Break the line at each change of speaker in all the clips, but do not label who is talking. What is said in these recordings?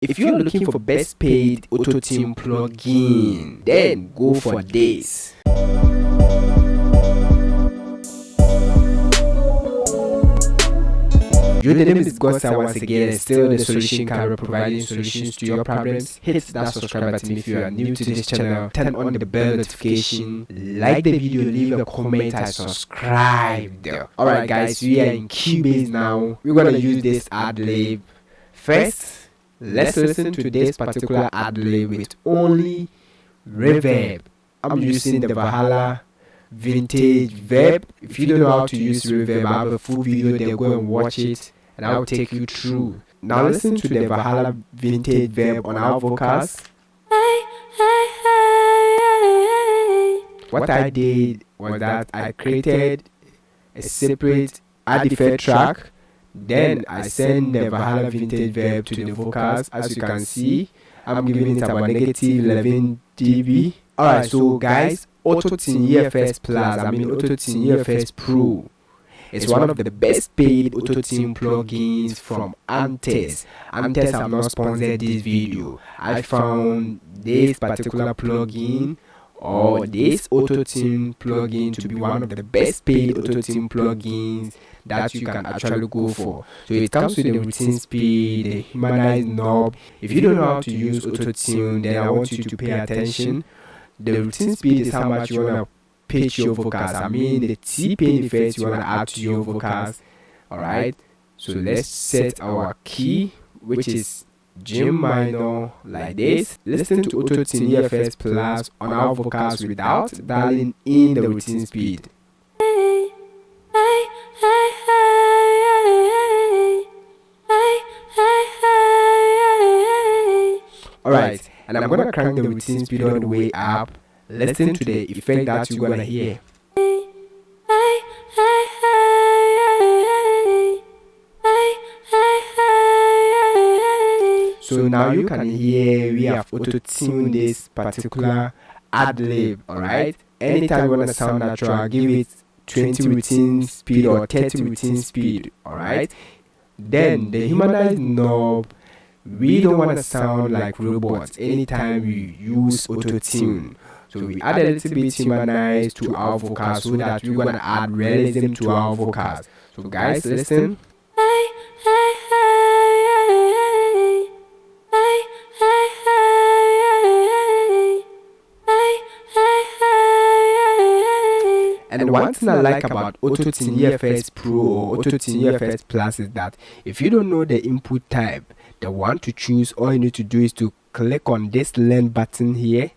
If you're looking for best paid Auto-Tune plugin, then go for this. Your name is Gosa once again, still the solution career, providing solutions to your problems. Hit that subscribe button if you are new to this channel, turn on the bell notification, like the video, leave a comment and subscribe. Alright guys, we are in Cubase now. We're gonna use this ad-lib. First, let's listen to this particular ad-lib with only reverb. I'm using the Valhalla vintage verb. If you don't know how to use reverb, I have a full video there, go and watch it and I'll take you through. Now listen to the Valhalla vintage verb on our vocals. What I did was that I created a separate ad effect track, then I send the Valhalla vintage verb to the vocals. As you can see, I'm giving it about negative 11 dB. Alright, so guys, Autotune EFX Plus, Autotune EFX Pro is one of the best paid Autotune plugins from Antares. Antares have not sponsored this video. I found this particular plugin or this Autotune plugin to be one of the best paid Autotune plugins that you can actually go for. So it comes with the routine speed, the humanized knob. If you don't know how to use Autotune, then I want you to pay attention. The routine speed is how much you want to pitch your vocals. The T-pain effects you want to add to your vocals. Alright, so let's set our key, which is G minor, like this. Listen to Autotune EFX Plus on our vocals without dialing in the routine speed. Alright, and I'm gonna crank the routine speed all the way up. Listen to the effect that you're gonna hear. So now you can hear we have auto-tuned this particular ad-lib. Alright, anytime you wanna sound natural, give it 20 routine speed or 30 routine speed. Alright, then the humanized knob, we don't want to sound like robots anytime we use Auto-Tune. So we add a little bit humanized to our vocals so that we're going to add realism to our vocals. So guys, listen. And one thing I like about Autotune EFX Pro or Autotune EFX Plus is that if you don't know the input type, the one to choose, all you need to do is to click on this learn button here,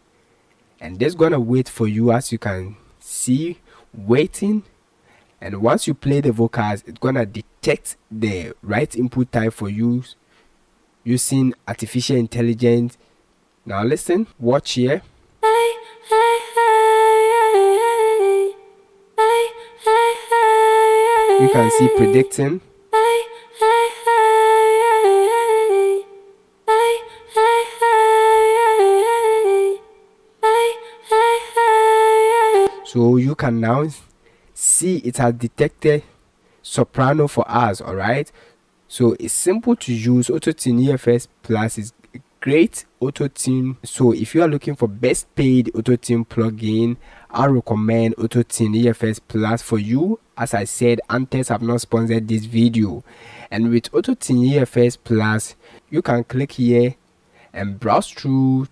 and this gonna wait for you, as you can see, waiting. And once you play the vocals, it's gonna detect the right input type for you using artificial intelligence. Now listen, watch here. You can see predicting. So you can now see it has detected soprano for us. Alright, so it's simple to use. Autotune EFX Plus is great Autotune. So if you are looking for best paid Autotune plugin, I recommend Autotune EFX Plus for you. As I said, Antares have not sponsored this video. And with Autotune EFX Plus, you can click here and browse through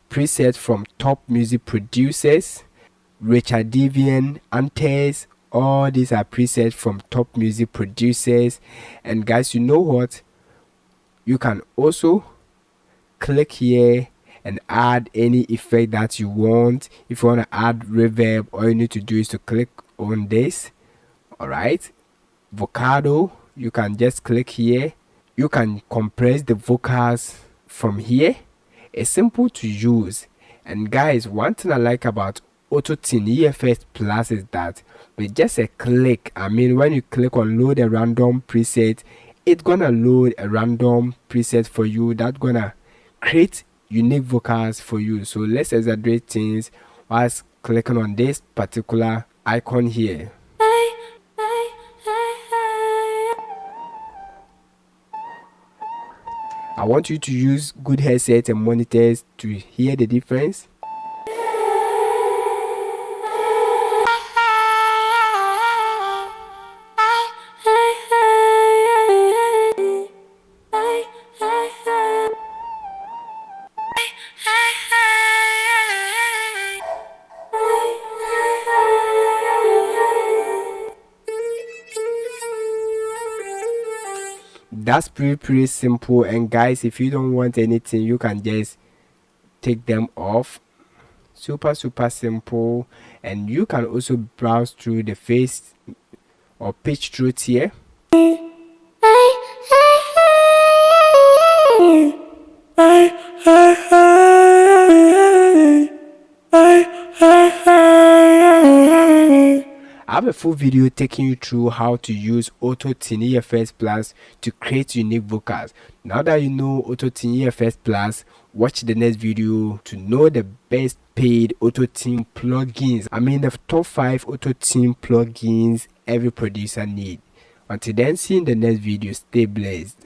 presets from top music producers. Richard Devian, Antares, all these are presets from top music producers. And guys, you know what, you can also click here and add any effect that you want. If you want to add reverb, all you need to do is to click on this. Alright, vocado, you can just click here. You can compress the vocals from here. It's simple to use. And guys, one thing I like about Autotune EFX Plus is that with just a click, when you click on load a random preset, it's gonna load a random preset for you that's gonna create unique vocals for you. So let's exaggerate things whilst clicking on this particular icon here. I want you to use good headsets and monitors to hear the difference. That's pretty simple. And guys, if you don't want anything, you can just take them off. Super simple. And you can also browse through the face or pitch through here. I have a full video taking you through how to use Autotune EFX Plus to create unique vocals. Now that you know Autotune EFX Plus, watch the next video to know the best paid Autotune plugins. I mean the top 5 Autotune plugins every producer needs. Until then, see you in the next video. Stay blessed.